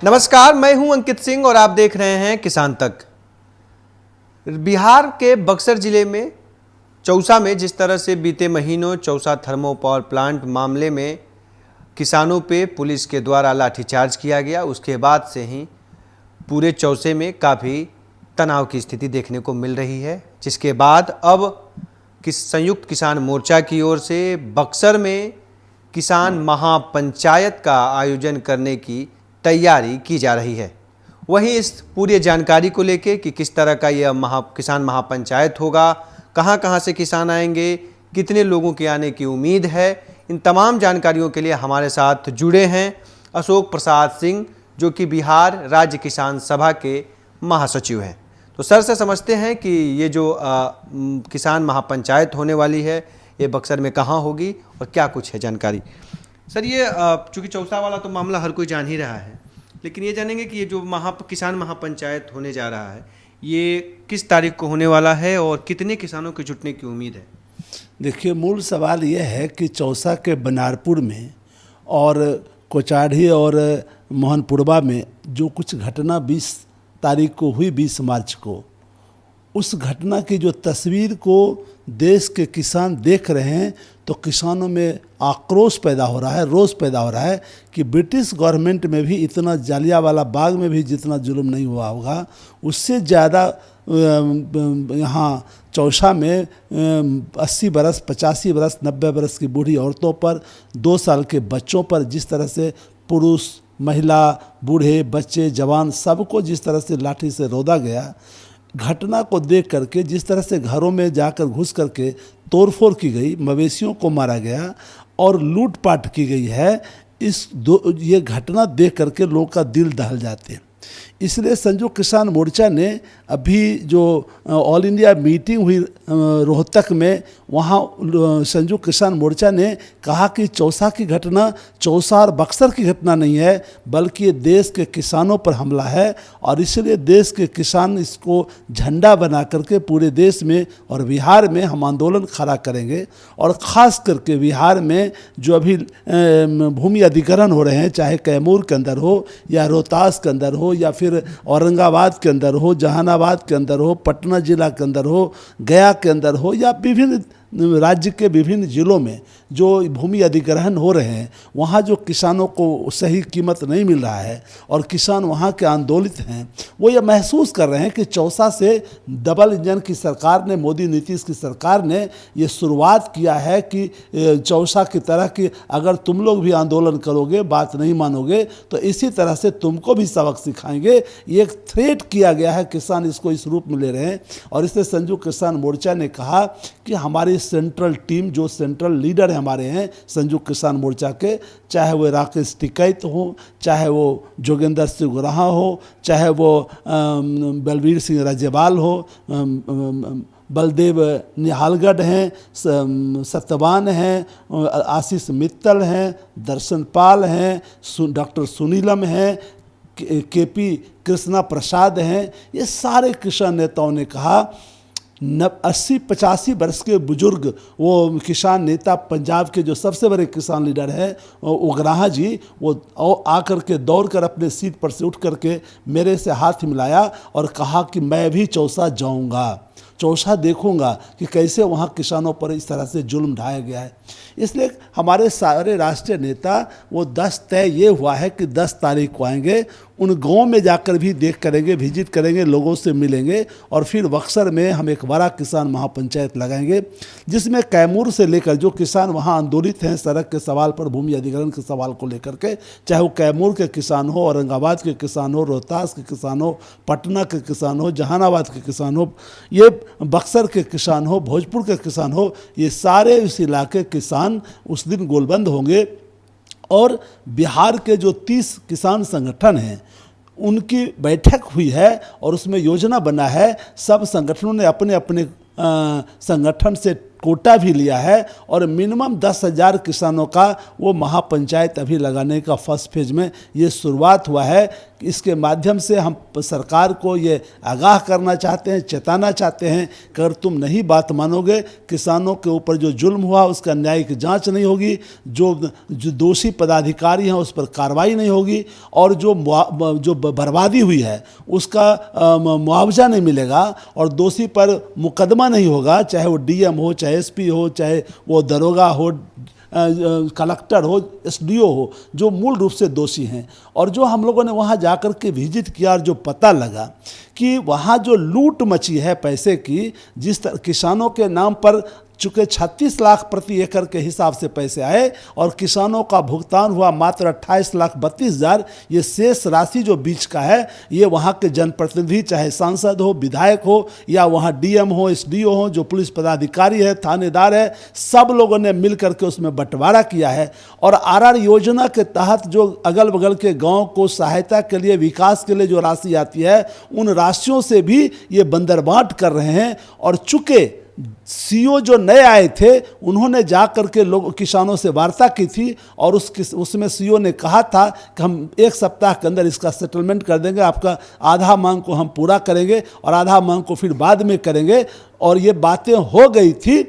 नमस्कार, मैं हूं अंकित सिंह और आप देख रहे हैं किसान तक। बिहार के बक्सर जिले में चौसा में जिस तरह से बीते महीनों चौसा थर्मो पावर प्लांट मामले में किसानों पे पुलिस के द्वारा लाठीचार्ज किया गया, उसके बाद से ही पूरे चौसे में काफ़ी तनाव की स्थिति देखने को मिल रही है, जिसके बाद अब संयुक्त किसान मोर्चा की ओर से बक्सर में किसान महापंचायत का आयोजन करने की तैयारी की जा रही है। वहीं इस पूरी जानकारी को लेके कि किस तरह का यह किसान महापंचायत होगा, कहां कहां से किसान आएंगे, कितने लोगों के आने की उम्मीद है, इन तमाम जानकारियों के लिए हमारे साथ जुड़े हैं अशोक प्रसाद सिंह, जो कि बिहार राज्य किसान सभा के महासचिव हैं। तो सर से समझते हैं कि ये जो किसान महापंचायत होने वाली है ये बक्सर में कहाँ होगी और क्या कुछ है जानकारी। सर, ये चूँकि चौसा वाला तो मामला हर कोई जान ही रहा है, लेकिन ये जानेंगे कि ये जो किसान महापंचायत होने जा रहा है ये किस तारीख को होने वाला है और कितने किसानों के जुटने की उम्मीद है। देखिए, मूल सवाल ये है कि चौसा के बनारपुर में और कोचाढ़ी और मोहनपुरवा में जो कुछ घटना 20 तारीख को हुई, 20 मार्च को, उस घटना की जो तस्वीर को देश के किसान देख रहे हैं तो किसानों में आक्रोश पैदा हो रहा है, रोष पैदा हो रहा है कि ब्रिटिश गवर्नमेंट में भी इतना, जालियांवाला बाग में भी जितना जुल्म नहीं हुआ होगा, उससे ज़्यादा यहाँ चौसा में 80 बरस, 85 बरस, 90 बरस की बूढ़ी औरतों पर, 2 साल के बच्चों पर जिस तरह से पुरुष, महिला, बूढ़े, बच्चे, जवान सबको जिस तरह से लाठी से रौंदा गया, घटना को देख करके जिस तरह से घरों में जाकर घुस करके तोड़फोड़ की गई, मवेशियों को मारा गया और लूटपाट की गई है, ये घटना देख करके लोगों का दिल दहल जाते हैं। इसलिए संयुक्त किसान मोर्चा ने अभी जो ऑल इंडिया मीटिंग हुई रोहतक में, वहाँ संयुक्त किसान मोर्चा ने कहा कि चौसा की घटना चौसा और बक्सर की घटना नहीं है, बल्कि ये देश के किसानों पर हमला है और इसलिए देश के किसान इसको झंडा बना करके पूरे देश में और बिहार में हम आंदोलन खड़ा करेंगे। और ख़ास करके बिहार में जो अभी भूमि अधिग्रहण हो रहे हैं, चाहे कैमूर के अंदर हो या रोहतास के अंदर हो या फिर औरंगाबाद के अंदर हो, जहानाबाद के अंदर हो, पटना जिला के अंदर हो, गया के अंदर हो या विभिन्न राज्य के विभिन्न जिलों में जो भूमि अधिग्रहण हो रहे हैं, वहाँ जो किसानों को सही कीमत नहीं मिल रहा है और किसान वहाँ के आंदोलित हैं, वो ये महसूस कर रहे हैं कि चौसा से डबल इंजन की सरकार ने, मोदी नीतीश की सरकार ने ये शुरुआत किया है कि चौसा की तरह की अगर तुम लोग भी आंदोलन करोगे, बात नहीं मानोगे तो इसी तरह से तुमको भी सबक सिखाएंगे। ये एक थ्रेट किया गया है, किसान इसको इस रूप में ले रहे हैं। और इसलिए संयुक्त किसान मोर्चा ने कहा कि हमारी सेंट्रल टीम, जो सेंट्रल लीडर हमारे हैं संयुक्त किसान मोर्चा के, चाहे वो राकेश टिकैत हो, चाहे वो जोगेंद्र सिंह गुराहा हो, चाहे वो बलबीर सिंह राजेवाल हो, बलदेव निहालगढ़ हैं, सत्यवान हैं, आशीष मित्तल हैं, दर्शन पाल हैं, डॉक्टर सुनीलम हैं, केपी कृष्णा प्रसाद हैं, ये सारे किसान नेताओं ने कहा 80-85 वर्ष के बुजुर्ग वो किसान नेता, पंजाब के जो सबसे बड़े किसान लीडर हैं उगराहा जी, वो आकर के दौड़ कर अपने सीट पर से उठ करके मेरे से हाथ मिलाया और कहा कि मैं भी चौसा जाऊंगा, चौसा देखूंगा कि कैसे वहाँ किसानों पर इस तरह से जुल्म ढाया गया है। इसलिए हमारे सारे राष्ट्रीय नेता, वो 10 तय ये हुआ है कि 10 तारीख को आएंगे, उन गाँव में जाकर भी देख करेंगे, विजिट करेंगे, लोगों से मिलेंगे और फिर बक्सर में हम एक बड़ा किसान महापंचायत लगाएंगे, जिसमें कैमूर से लेकर जो किसान वहाँ आंदोलित हैं सड़क के सवाल पर, भूमि अधिग्रहण के सवाल को लेकर के, चाहे वो कैमूर के किसान हो, औरंगाबाद के किसान हो, रोहतास के किसान हो, पटना के किसान हो, जहानाबाद के किसान हो, ये बक्सर के किसान हो, भोजपुर के किसान हो, ये सारे इस इलाके किसान उस दिन गोलबंद होंगे। और बिहार के जो 30 किसान संगठन हैं उनकी बैठक हुई है और उसमें योजना बना है। सब संगठनों ने अपने अपने संगठन से कोटा भी लिया है और मिनिमम 10,000 किसानों का वो महापंचायत अभी लगाने का फर्स्ट फेज में ये शुरुआत हुआ है। इसके माध्यम से हम सरकार को ये आगाह करना चाहते हैं, चेताना चाहते हैं कि अगर तुम नहीं बात मानोगे, किसानों के ऊपर जो जुल्म हुआ उसका न्यायिक जांच नहीं होगी, जो दोषी पदाधिकारी हैं उस पर कार्रवाई नहीं होगी और जो बर्बादी हुई है उसका मुआवजा नहीं मिलेगा और दोषी पर मुकदमा नहीं होगा, चाहे वो डीएम हो, चाहे एसपी हो, चाहे वो दरोगा हो, कलेक्टर हो, एसडीओ हो, जो मूल रूप से दोषी हैं। और जो हम लोगों ने वहाँ जाकर के विजिट किया और जो पता लगा कि वहाँ जो लूट मची है पैसे की, जिस तरह किसानों के नाम पर चूँकि 36 लाख प्रति एकड़ के हिसाब से पैसे आए और किसानों का भुगतान हुआ मात्र 28,32,000, ये शेष राशि जो बीच का है ये वहाँ के जनप्रतिनिधि, चाहे सांसद हो, विधायक हो या वहाँ डीएम हो, एसडीओ हो, जो पुलिस पदाधिकारी है, थानेदार है, सब लोगों ने मिल करके उसमें बंटवारा किया है। और आरआर योजना के तहत जो अगल बगल के गाँव को सहायता के लिए, विकास के लिए जो राशि आती है, उन राशियों से भी ये बंदरबांट कर रहे हैं। और चूँकि सीओ जो नए आए थे उन्होंने जा करके लोग किसानों से वार्ता की थी और उसमें सीओ ने कहा था कि हम 1 सप्ताह के अंदर इसका सेटलमेंट कर देंगे, आपका आधा मांग को हम पूरा करेंगे और आधा मांग को फिर बाद में करेंगे। और ये बातें हो गई थी।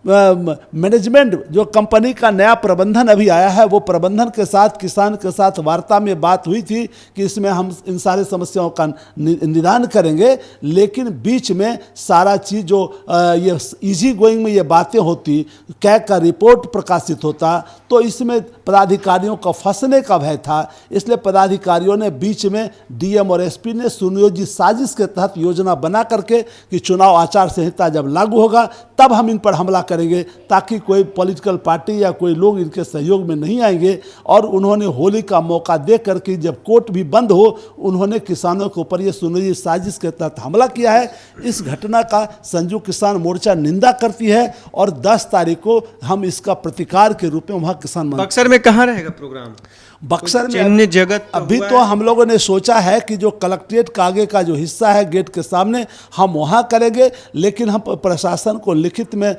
मैनेजमेंट जो कंपनी का नया प्रबंधन अभी आया है, वो प्रबंधन के साथ, किसान के साथ वार्ता में बात हुई थी कि इसमें हम इन सारे समस्याओं का निदान करेंगे। लेकिन बीच में सारा चीज़ जो ये इजी गोइंग में ये बातें होती, कैग का रिपोर्ट प्रकाशित होता, तो इसमें पदाधिकारियों का फंसने का भय था। इसलिए पदाधिकारियों ने बीच में डीएम और एसपी ने सुनियोजित साजिश के तहत योजना बना करके कि चुनाव आचार संहिता जब लागू होगा तब हम इन पर हमला करेंगे, ताकि कोई पॉलिटिकल पार्टी या कोई लोग इनके सहयोग में नहीं आएंगे। और उन्होंने होली का मौका दे करके जब कोर्ट भी बंद हो, उन्होंने किसानों के ऊपर ये सुनियोजित साजिश के तहत हमला किया है। इस घटना का संयुक्त किसान मोर्चा निंदा करती है और 10 तारीख को हम इसका प्रतिकार के रूप में वहाँ किसान बक्सर में कहाँ रहेगा प्रोग्राम? बक्सर में जगत अभी तो हम लोगों ने सोचा है कि जो कलेक्ट्रेट का आगे का जो हिस्सा है गेट के सामने, हम वहाँ करेंगे। लेकिन हम प्रशासन को लिखित में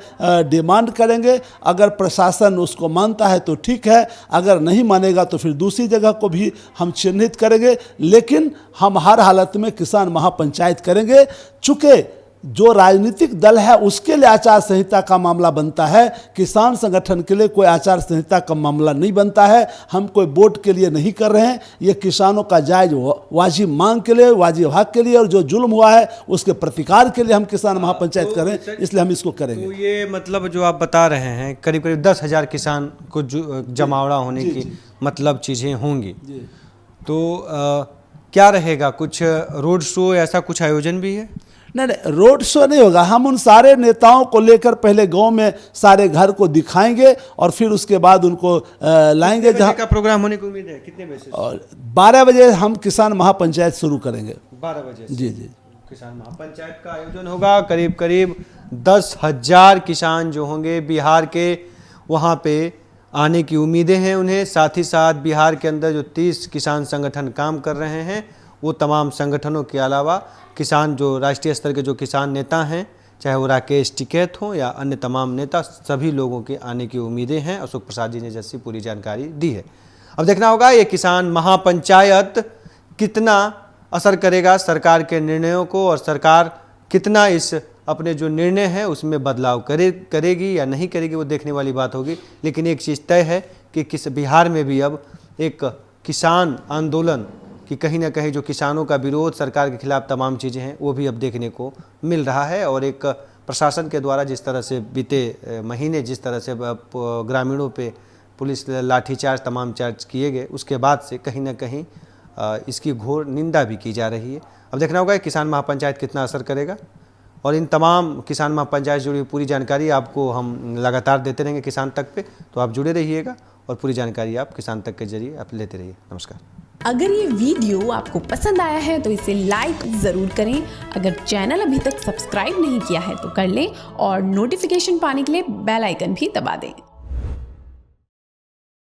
डिमांड करेंगे। अगर प्रशासन उसको मानता है तो ठीक है, अगर नहीं मानेगा तो फिर दूसरी जगह को भी हम चिन्हित करेंगे। लेकिन हम हर हालत में किसान महापंचायत करेंगे। चूँकि जो राजनीतिक दल है उसके लिए आचार संहिता का मामला बनता है, किसान संगठन के लिए कोई आचार संहिता का मामला नहीं बनता है। हम कोई वोट के लिए नहीं कर रहे हैं, ये किसानों का जायज वाजिब मांग के लिए, वाजिब हक के लिए, और जो जुल्म हुआ है उसके प्रतिकार के लिए हम किसान महापंचायत कर रहे हैं, इसलिए हम इसको करेंगे। तो ये मतलब जो आप बता रहे हैं करीब करीब 10,000 किसान को जमावड़ा होने की मतलब चीज़ें होंगी। तो क्या रहेगा, कुछ रोड शो ऐसा कुछ आयोजन भी है? नहीं, रोड शो नहीं होगा। हम उन सारे नेताओं को लेकर पहले गांव में सारे घर को दिखाएंगे और फिर उसके बाद उनको लाएंगे। जहाँ का प्रोग्राम होने की उम्मीद है कितने बजे? और 12 बजे हम किसान महापंचायत शुरू करेंगे। 12 बजे? जी जी, किसान महापंचायत का आयोजन होगा। करीब करीब 10,000 किसान जो होंगे बिहार के, वहाँ पे आने की उम्मीदें हैं उन्हें। साथ ही साथ बिहार के अंदर जो 30 किसान संगठन काम कर रहे हैं, वो तमाम संगठनों के अलावा किसान जो राष्ट्रीय स्तर के जो किसान नेता हैं, चाहे वो राकेश टिकैत हों या अन्य तमाम नेता, सभी लोगों के आने की उम्मीदें हैं। अशोक प्रसाद जी ने जैसी पूरी जानकारी दी है। अब देखना होगा ये किसान महापंचायत कितना असर करेगा सरकार के निर्णयों को, और सरकार कितना इस अपने जो निर्णय है उसमें बदलाव करेगी या नहीं करेगी, वो देखने वाली बात होगी। लेकिन एक चीज़ तय है कि किस बिहार में भी अब एक किसान आंदोलन कि कहीं ना कहीं जो किसानों का विरोध, सरकार के खिलाफ तमाम चीज़ें हैं, वो भी अब देखने को मिल रहा है। और एक प्रशासन के द्वारा जिस तरह से बीते महीने जिस तरह से ग्रामीणों पे पुलिस लाठीचार्ज तमाम चार्ज किए गए, उसके बाद से कहीं ना कहीं इसकी घोर निंदा भी की जा रही है। अब देखना होगा किसान महापंचायत कितना असर करेगा, और इन तमाम किसान महापंचायत से जुड़ी पूरी जानकारी आपको हम लगातार देते रहेंगे किसान तक पे। तो आप जुड़े रहिएगा और पूरी जानकारी आप किसान तक के जरिए आप लेते रहिए। नमस्कार। अगर ये वीडियो आपको पसंद आया है तो इसे लाइक ज़रूर करें। अगर चैनल अभी तक सब्सक्राइब नहीं किया है तो कर लें और नोटिफिकेशन पाने के लिए बेल आइकन भी दबा दें।